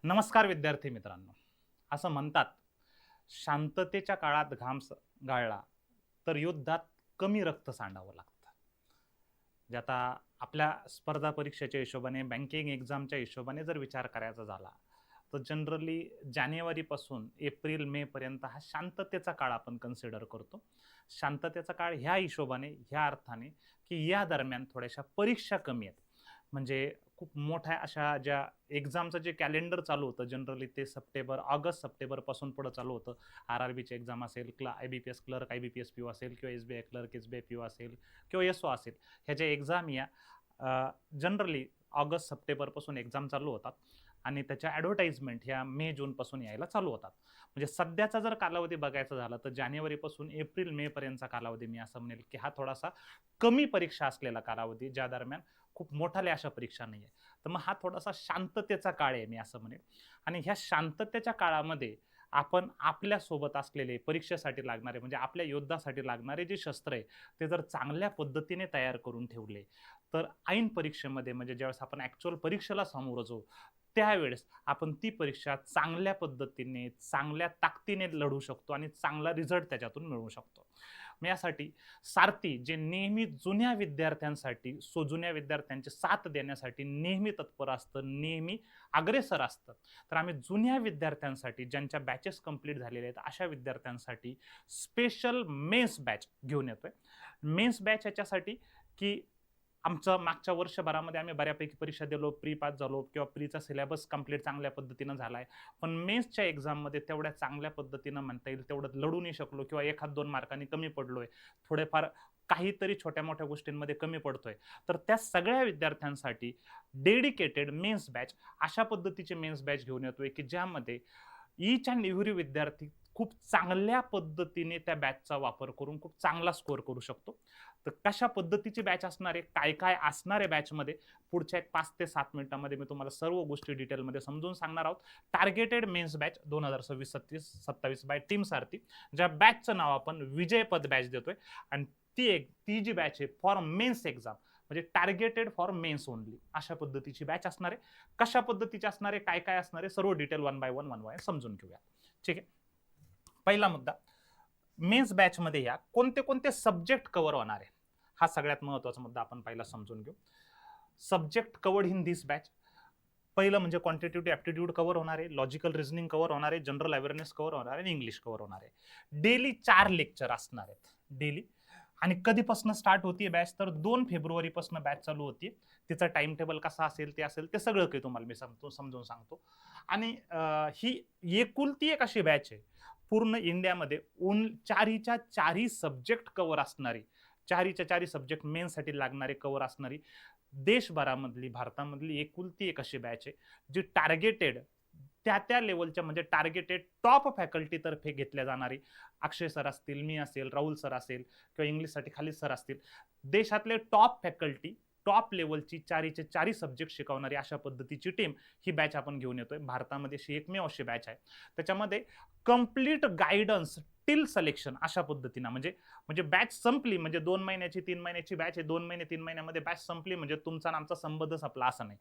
नमस्कार विद्यार्थी मित्रांनो. असं म्हणतात, शांततेच्या काळात घाम गाळला तर युद्धात कमी रक्त सांडावं लागतं. म्हणजे आता आपल्या स्पर्धा परीक्षेच्या हिशोबाने, बँकिंग एक्झामच्या हिशोबाने जर विचार करायचा झाला, तर जनरली जानेवारीपासून एप्रिल मे पर्यंत हा शांततेचा काळ आपण कन्सिडर करतो. शांततेचा काळ ह्या हिशोबाने, ह्या अर्थाने, की या दरम्यान थोड्याशा परीक्षा कमी आहेत. म्हणजे खूप मोठ्या अशा ज्या एक्झामचं जे कॅलेंडर चालू होतं जनरली ते ऑगस्ट सप्टेंबरपासून पुढे चालू होतं. आर-आर-बीची एक्झाम असेल, आय-बी-पी-एस क्लर्क, आय-बी-पी-एस पी-ओ असेल किंवा एस-बी-आय क्लर्क, एस-बी-आय पी-ओ असेल किंवा एस-ओ असेल. ह्या ज्या एक्झाम या जनरली ऑगस्ट सप्टेंबरपासून एक्झाम चालू होतात आणि त्याच्या ॲडव्हर्टाइजमेंट ह्या मे जूनपासून यायला चालू होतात. म्हणजे सध्याचा जर कालावधी बघायचा झाला तर जानेवारीपासून एप्रिल मे पर्यंतचा कालावधी मी असं म्हणेल की हा थोडासा कमी परीक्षा असलेला कालावधी, ज्या दरम्यान खूप मोठाल्या अशा परीक्षा नाही आहे. तर मग हा थोडासा शांततेचा काळ आहे मी असं म्हणेन. आणि ह्या शांततेच्या काळामध्ये आपण आपल्या सोबत असलेले परीक्षेसाठी लागणारे म्हणजे आपल्या युद्धासाठी लागणारे जे शस्त्र आहे ते जर चांगल्या पद्धतीने तयार करून ठेवले, तर ऐन परीक्षेमध्ये म्हणजे ज्यावेळेस आपण ॲक्चुअल परीक्षेला सामोरं जाऊ, त्यावेळेस आपण ती परीक्षा चांगल्या पद्धतीने, चांगल्या ताकदीने लढू शकतो आणि चांगला रिझल्ट त्याच्यातून मिळवू शकतो. मग यासाठी सारथी जे नेहमी जुन्या विद्यार्थ्यांची साथ देण्यासाठी नेहमी तत्पर असतं, नेहमी अग्रेसर असतं. तर आम्ही जुन्या विद्यार्थ्यांसाठी, ज्यांच्या बॅचेस कंप्लीट झालेल्या आहेत, अशा विद्यार्थ्यांसाठी स्पेशल मेन्स बॅच घेऊन येतोय. मेन्स बॅच याच्यासाठी की आमचं मागच्या वर्षभरामध्ये आम्ही बऱ्यापैकी परीक्षा दिलो, प्री पास झालो किंवा प्रीचा सिलेबस कंप्लीट चांगल्या पद्धतीनं झालाय. पण मेन्सच्या एक्झाममध्ये तेवढ्या चांगल्या पद्धतीनं म्हणता येईल तेवढं लढू नाही शकलो किंवा 1-2 मार्कांनी कमी पडलोय. थोडेफार काहीतरी छोट्या-मोठ्या गोष्टींमध्ये कमी पडतोय. तर त्या सगळ्या विद्यार्थ्यांसाठी डेडिकेटेड मेन्स बॅच, अशा पद्धतीची मेन्स बॅच घेऊन येतोय की ज्यामध्ये ईच अँड एव्हरी विद्यार्थी खूप चांगल्या पद्धतीने त्या बॅचचा वापर करून खूप चांगला स्कोअर करू शकतो. तर कशा पद्धतीची बॅच असणार आहे, काय-काय असणार आहे बॅचमध्ये, पुढच्या एक 5 ते 7 मिनिटांमध्ये मी तुम्हाला सर्व गोष्टी डिटेलमध्ये समजून सांगणार आहोत. Targeted mains batch 2026-27 by team Sarathi, ज्या बॅचचं नाव आपण विजयपद बॅच देतोय. आणि ती जी बॅच आहे फॉर मेन्स एक्झाम, म्हणजे टार्गेटेड फॉर मेन्स ओनली, अशा पद्धतीची बॅच असणार आहे. कशा पद्धतीची असणार आहे, काय-काय असणार आहे, सर्व डिटेल वन बाय वन समजून घेऊया. ठीक आहे. पहिला मुद्दा, मेन्स बॅचमध्ये या कोणते कोणते सब्जेक्ट कव्हर होणार आहे, हा सगळ्यात महत्त्वाचा मुद्दा आपण पहिला समजून घेऊ. Subject covered in this batch, पहिलं म्हणजे क्वांटिटेटिव्ह ॲप्टिट्यूड कव्हर होणार आहे, लॉजिकल रिझनिंग कव्हर होणार आहे, जनरल अवेअरनेस कव्हर होणार आहे आणि इंग्लिश कव्हर होणार आहे. डेली 4 लेक्चर असणार आहेत, डेली. आणि कधीपासून स्टार्ट होती बॅच, तर 2 फेब्रुवारीपासून बॅच चालू होती. तिचा टाइम टेबल कसा असेल ते सगळं काही तुम्हाला मी समजून सांगतो. आणि ही एकुलती एक अशी बॅच आहे पूर्ण इंडियामध्ये चारीच्या चारी सब्जेक्ट कव्हर असणारी, चारीच्या चारी सब्जेक्ट मेनसाठी लागणारे कव्हर असणारी, देशभरामधली, भारतामधली एकुलती एक अशी बॅच आहे जी टार्गेटेड त्या लेवलच्या म्हणजे टार्गेटेड टॉप फॅकल्टी तर्फे घेतल्या जाणारी, अक्षय सर असतील, मी असेल, राहुल सर असेल किंवा इंग्लिशसाठी खाली सर असतील, देशातले टॉप फॅकल्टी, टॉप लेवलची चारीचे चारी सब्जेक्ट शिकवणारी अशा पद्धतीची टीम ही बॅच आपण घेऊन येतोय. भारतामध्ये अशी एकमेव अशी बॅच आहे. त्याच्यामध्ये कंप्लीट गायडन्स टिल सिलेक्शन अशा पद्धतीनं, म्हणजे म्हणजे बॅच संपली म्हणजे 2 महिन्याची 3 महिन्याची बॅच आहे, 2 महिने 3 महिन्यामध्ये बॅच संपली म्हणजे तुमचा आणि आमचा संबंध संपला असं नाही.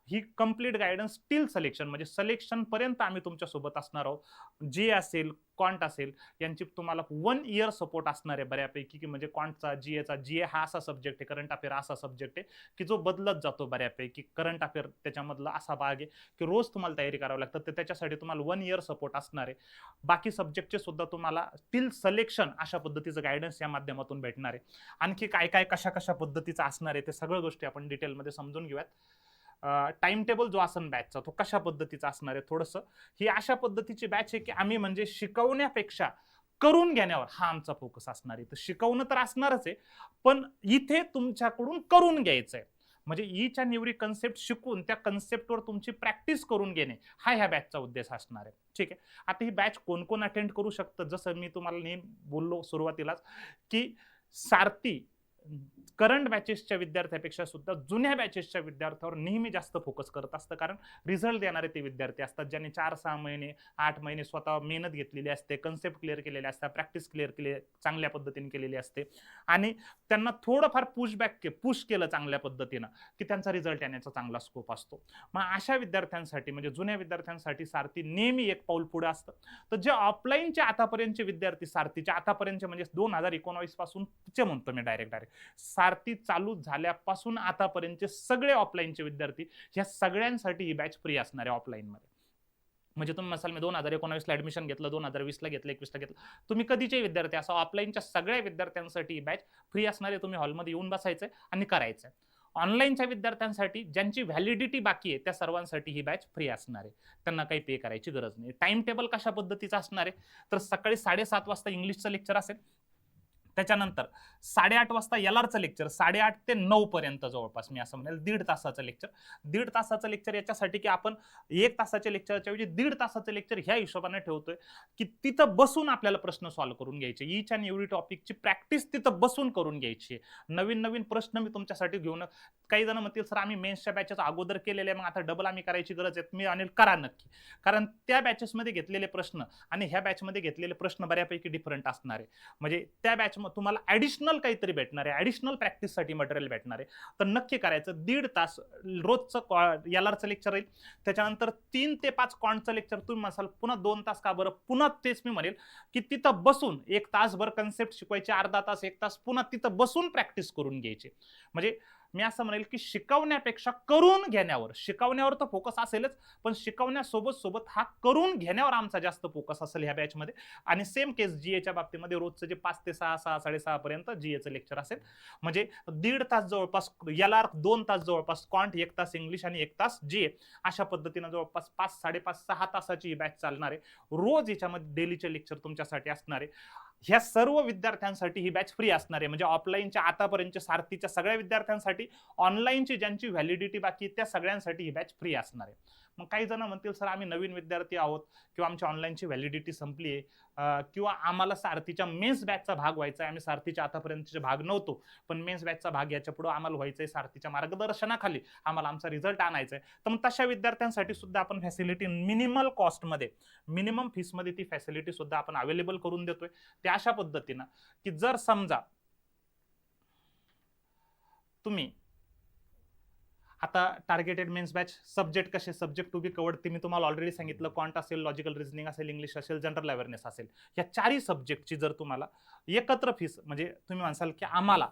ही कंप्लीट गायडन्स टिल सिलेक्शन, म्हणजे सिलेक्शन पर्यंत आम्ही तुमच्या सोबत असणार आहोत. जे असेल, क्वांट असेल, यांची तुम्हाला 1 इयर सपोर्ट असणार आहे बऱ्यापैकी, की म्हणजे क्वांटचा, जीए हा असा सब्जेक्ट आहे, करंट अफेअर असा सब्जेक्ट आहे की जो बदलत जातो बऱ्यापैकी. करंट अफेअर त्याच्यामधला असा भाग आहे की रोज तुम्हाला तयारी करावी लागतं, तर त्याच्यासाठी तुम्हाला 1 इयर सपोर्ट असणार आहे. बाकी सब्जेक्टचे सुद्धा तुम्हाला टिल सिलेक्शन अशा पद्धतीचं गायडन्स या माध्यमातून भेटणार आहे. आणखी काय काय कशा कशा पद्धतीचं असणार आहे ते सगळ्या गोष्टी आपण डिटेलमध्ये समजून घेऊयात. टाइम टेबल जो असन बॅचचा तो कशा पद्धतीचा असणार आहे, थोडंसं ही अशा पद्धतीची बॅच आहे की आम्ही म्हणजे शिकवण्यापेक्षा करून घेण्यावर हा आमचा फोकस असणार आहे. तर शिकवणं तर असणारच आहे, पण इथे तुमच्याकडून करून घ्यायचंय. म्हणजे ईच अँड एव्हरी कन्सेप्ट शिकून त्या कन्सेप्टवर तुमची प्रॅक्टिस करून घेणे हा ह्या बॅचचा उद्देश असणार आहे. ठीक आहे. आता ही बॅच कोण कोण अटेंड करू शकतं, जसं मी तुम्हाला नेहमी बोललो सुरुवातीलाच की सारथी करंट बॅचेसच्या विद्यार्थ्यापेक्षा सुद्धा जुन्या बॅचेसच्या विद्यार्थ्यावर नेहमी जास्त फोकस करत असतं, कारण रिझल्ट देणारे ते विद्यार्थी असतात ज्यांनी 4-6 महिने 8 महिने स्वतः मेहनत घेतलेली असते, कन्सेप्ट क्लिअर केलेले असतात, प्रॅक्टिस क्लिअर चांगल्या पद्धतीने केलेली असते आणि त्यांना थोडंफार पुश केलं चांगल्या पद्धतीनं की त्यांचा रिझल्ट येण्याचा चांगला स्कोप असतो. मग अशा विद्यार्थ्यांसाठी म्हणजे जुन्या विद्यार्थ्यांसाठी सारथी नेहमी एक पाऊल पुढे असतं. तर जे ऑफलाईनचे आतापर्यंतचे विद्यार्थी सारथीच्या आतापर्यंत म्हणजे 2019 पासून तिचे म्हणतो मी डायरेक्ट सारथी चालू झाल्यापासून आतापर्यंतचे सगळे ऑफलाईनचे विद्यार्थी या सगळ्यांसाठी ही बॅच फ्री असणार आहे ऑफलाईन मध्ये. म्हणजे तुम्ही मसाल मी 2019 ला ऍडमिशन घेतलं, 2020 ला घेतलं, 21 ला घेतलं, तुम्ही कधीचे विद्यार्थी असं ऑफलाईनच्या सगळ्या विद्यार्थ्यांसाठी ही बॅच फ्री असणार आहे. तुम्ही हॉलमध्ये येऊन बसायचंय आणि करायचंय. ऑनलाईनच्या विद्यार्थ्यांसाठी ज्यांची व्हॅलिडिटी बाकी आहे त्या सर्वांसाठी ही बॅच फ्री असणार आहे, त्यांना काही पे करायची गरज नाही. टाइम टेबल कशा पद्धतीचा असणार आहे तर सकाळी 7:30 वाजता इंग्लिशचं लेक्चर असेल, त्याच्यानंतर 8:30 वाजता एलआरचं लेक्चर 8:30 ते 9 पर्यंत जवळपास मी असं म्हणेल 1.5 तासाचं लेक्चर. 1.5 तासाचं लेक्चर याच्यासाठी की आपण 1 तासाच्या लेक्चरच्या ऐवजी 1.5 तासाचं लेक्चर ह्या हिशोबाने ठेवतोय की तिथं बसून आपल्याला प्रश्न सॉल्व्ह करून घ्यायचे, ईच अँड एव्हरी टॉपिकची प्रॅक्टिस तिथं बसून करून घ्यायची. नवीन नवीन प्रश्न मी तुमच्यासाठी घेऊन, काही जण म्हणतील सर आम्ही मेन्सच्या बॅचेस अगोदर केलेले आहे मग आता डबल आम्ही करायची गरज आहे. मी अनिल करा नक्की, कारण त्या बॅचेसमध्ये घेतलेले प्रश्न आणि ह्या बॅचमध्ये घेतलेले प्रश्न बऱ्यापैकी डिफरंट असणार आहे. म्हणजे त्या बॅच तुम्हाला ऍडिशनल काहीतरी भेटणार आहे, ऍडिशनल प्रॅक्टिससाठी मटेरियल भेटणार आहे. तर नक्की करायचं. 1.5 तास रोजचं एलआरचं लेक्चर राहील, त्याच्यानंतर 3 ते 5 कॉन्टचं लेक्चर. तुम्ही म्हणाल पुन्हा 2 तास का बरं, पुन्हा तेच मी म्हणेल की तिथं बसून 1 तासभर कन्सेप्ट शिकवायचे, अर्धा तास 1 तास पुन्हा तिथं बसून प्रॅक्टिस करून घ्यायची. म्हणजे मी असं म्हणेल की शिकवण्यापेक्षा करून घेण्यावर, शिकवण्यावर तर फोकस असेलच पण शिकवण्यासोबत सोबत हा करून घेण्यावर आमचा जास्त फोकस असेल ह्या बॅचमध्ये. आणि सेम केस जीएच्या बाबतीमध्ये रोजचं जे 5 ते 6 6:30 पर्यंत जीएचं लेक्चर असेल, म्हणजे 1.5 तास जवळपास एलआर, 2 तास जवळपास कॉन्ट, 1 तास इंग्लिश आणि 1 तास जीए, अशा पद्धतीनं जवळपास 5 5.5 6 तासाची ही बॅच चालणार आहे. रोज याच्यामध्ये डेलीचे लेक्चर तुमच्यासाठी असणार आहे. ह्या सर्व विद्यार्थ्यांसाठी ही बॅच फ्री असणार आहे. म्हणजे ऑफलाईनच्या आतापर्यंतच्या सारथीच्या सगळ्या विद्यार्थ्यांसाठी, ऑनलाईनची ज्यांची व्हॅलिडिटी बाकी त्या सगळ्यांसाठी ही बॅच फ्री असणार आहे. मग काही जण म्हणतील सर आम्ही नवीन विद्यार्थी आहोत किंवा आमची ऑनलाईनची व्हॅलिडिटी संपली आहे किंवा आम्हाला सारथीच्या मेन्स बॅचचा भाग व्हायचा आहे, आम्ही सारथीच्या आतापर्यंतचे भाग नव्हतो पण मेन्स बॅचचा भाग याच्या पुढे आम्हाला व्हायचा आहे, सारथीच्या मार्गदर्शनाखाली आम्हाला आमचा रिझल्ट आणायचा आहे. तर मग तशा विद्यार्थ्यांसाठी सुद्धा आपण फॅसिलिटी मिनिमल कॉस्टमध्ये, मिनिमम फीसमध्ये ती फॅसिलिटी सुद्धा आपण अवेलेबल करून देतोय. ते अशा पद्धतीनं की जर समजा तुम्ही आता टार्गेटेड मेन्स बॅच सब्जेक्ट कसे, सब्जेक्ट टू बी कवर्ड ते मी तुम्हाला ऑलरेडी सांगितलं. क्वांट असेल, लॉजिकल रिझनिंग असेल, इंग्लिश असेल, जनरल अवेअरनेस असेल, या 4ही सब्जेक्टची जर तुम्हाला एकत्र फीस, म्हणजे तुम्ही म्हणसाल की आम्हाला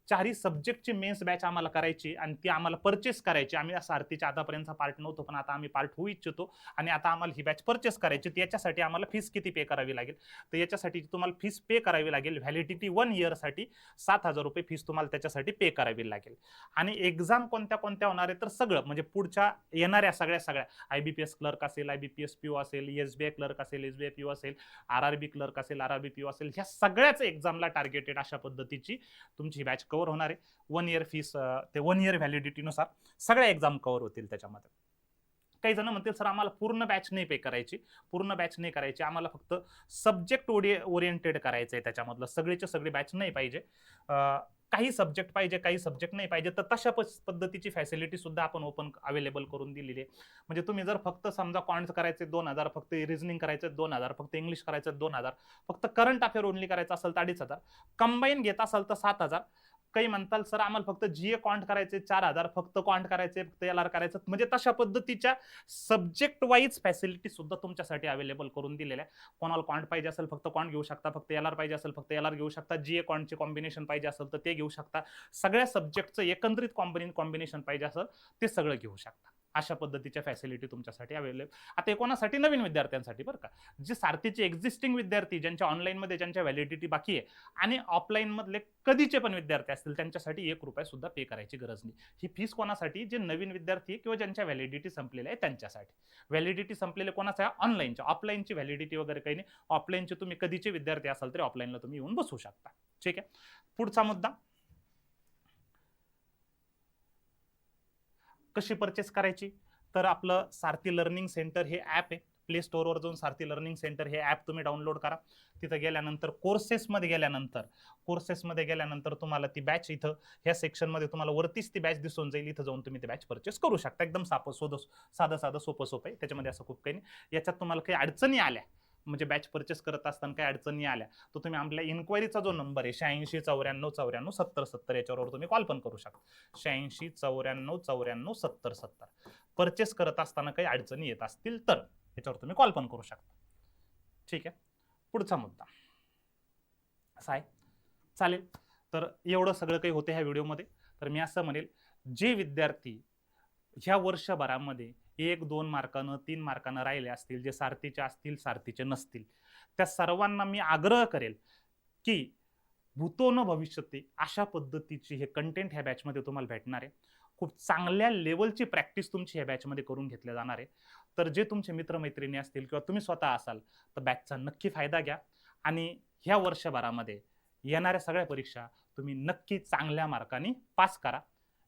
4ही सब्जेक्टची मेन्स बॅच आम्हाला करायची आणि ती आम्हाला परचेस करायची, आम्ही सारथीच्या आतापर्यंतचा पार्ट नव्हतो पण आता आम्ही पार्ट होऊ इच्छितो आणि आता आम्हाला ही बॅच परचेस करायची, याच्यासाठी आम्हाला फीस किती पे करावी लागेल तर याच्यासाठी तुम्हाला फीस पे करावी लागेल. व्हॅलिडिटी 1 इयरसाठी 7,000 रुपये फीस तुम्हाला त्याच्यासाठी पे करावी लागेल. आणि एक्झाम कोणत्या कोणत्या होणार आहे तर सगळं म्हणजे पुढच्या येणाऱ्या सगळ्या IBPS क्लर्क असेल, IBPS PO असेल, SBI क्लर्क असेल, SBI PO असेल, RRB क्लर्क असेल, RRB PO असेल, ह्या सगळ्याच एक्झामला टार्गेटेड अशा पद्धतीची तुमची बॅच कव्हर होणार आहे. 1 इयर फीस ते 1 इयर व्हॅलिडिटीनुसार सगळ्या एक्झाम कव्हर होतील त्याच्यामध्ये. काही जण म्हणतील सर आम्हाला पूर्ण बॅच नाही पे करायची, पूर्ण बॅच नाही करायची, आम्हाला फक्त सब्जेक्ट ओरिएंटेड करायचं आहे, त्याच्यामधलं सगळीच्या सगळी बॅच नाही पाहिजे, काही सब्जेक्ट पाहिजे काही सब्जेक्ट नाही पाहिजे, तर तशा पद्धतीची फॅसिलिटी सुद्धा आपण ओपन अवेलेबल करून दिलेली आहे. म्हणजे तुम्ही जर फक्त समजा क्वांट करायचे 2,000, फक्त रिझनिंग करायचे 2,000, फक्त इंग्लिश करायचं 2,000, फक्त करंट अफेअर ओनली करायचं असेल तर 2,500, कंबाईन घेत असाल तर 7,000. काही म्हणताल सर आम्हाला फक्त जीए क्वांट करायचे 4,000, फक्त क्वांट करायचे, फक्त एलआर करायचं, म्हणजे तशा पद्धतीच्या सब्जेक्ट वाईज फॅसिलिटी सुद्धा तुमच्यासाठी अवेलेबल करून दिलेल्या आहे. कोणाला क्वांट पाहिजे असेल फक्त क्वांट घेऊ शकता, फक्त एलआर पाहिजे असेल फक्त एलआर घेऊ शकता, जीए क्वांटचे कॉम्बिनेशन पाहिजे असेल तर ते घेऊ शकता, सगळ्या सब्जेक्टचं एकत्रित कॉम्बिनेशन पाहिजे असेल ते सगळं घेऊ शकता. अशा पद्धतीच्या फॅसिलिटी तुमच्यासाठी अवेलेबल. आता कोणासाठी, नवीन विद्यार्थ्यांसाठी बरं का, जे सारथीचे एक्झिस्टिंग विद्यार्थी ज्यांच्या ऑनलाईनमध्ये ज्यांच्या व्हॅलिडिटी बाकी आहे आणि ऑफलाईन मधले कधीचे पण विद्यार्थी असतील त्यांच्यासाठी 1 रुपया सुद्धा पे करायची गरज नाही. ही फीस कोणासाठी, जे नवीन विद्यार्थी किंवा ज्यांच्या व्हॅलिडिटी संपलेल्या आहे त्यांच्यासाठी. व्हॅलिडिटी संपलेले कोणाच्या, ऑनलाईनच्या. ऑफलाईनची व्हॅलिडिटी वगैरे काही नाही. ऑफलाईनचे तुम्ही कधीचे विद्यार्थी असाल तरी ऑफलाईनला तुम्ही येऊन बसू शकता. ठीक आहे. पुढचा मुद्दा, कशी परचेस करायची तर आपलं सारथी लर्निंग सेंटर हे ॲप आहे, प्ले स्टोअरवर जाऊन सारथी लर्निंग सेंटर हे ॲप तुम्ही डाउनलोड करा. तिथं गेल्यानंतर कोर्सेसमध्ये गेल्यानंतर तुम्हाला ती बॅच इथं ह्या सेक्शनमध्ये तुम्हाला वरतीच ती बॅच दिसून जाईल. इथं जाऊन तुम्ही ती बॅच परचेस करू शकता. एकदम साधं सोपं आहे. त्याच्यामध्ये असं खूप काही नाही. याच्यात तुम्हाला काही अडचणी आल्या म्हणजे बॅच परचेस करत असताना काही अडचणी आल्या तर तुम्ही आपल्या इन्क्वायरीचा जो नंबर आहे 8694947070 याच्यावर तुम्ही कॉल पण करू शकता. 8694947070 परचेस करत असताना काही अडचणी येत असतील तर याच्यावर तुम्ही कॉल पण करू शकता. ठीक आहे. पुढचा मुद्दा असा आहे. चालेल. तर एवढं सगळं काही होते ह्या व्हिडिओमध्ये. तर मी असं म्हणेल जे विद्यार्थी ह्या वर्षभरामध्ये 1-2 मार्कानं 3 मार्कानं राहिले असतील, जे सारथीचे असतील सारथीचे नसतील, त्या सर्वांना मी आग्रह करेल की भूतो न भविष्यती अशा पद्धतीची हे कंटेंट ह्या बॅचमध्ये तुम्हाला भेटणार आहे. खूप चांगल्या लेवलची प्रॅक्टिस तुमची ह्या बॅचमध्ये करून घेतल्या जाणार आहे. तर जे तुमचे मित्रमैत्रिणी असतील किंवा तुम्ही स्वतः असाल तर बॅचचा नक्की फायदा घ्या आणि ह्या वर्षभरामध्ये येणाऱ्या सगळ्या परीक्षा तुम्ही नक्की चांगल्या मार्काने पास करा.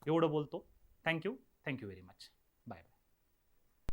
एवढं बोलतो. Thank you very much.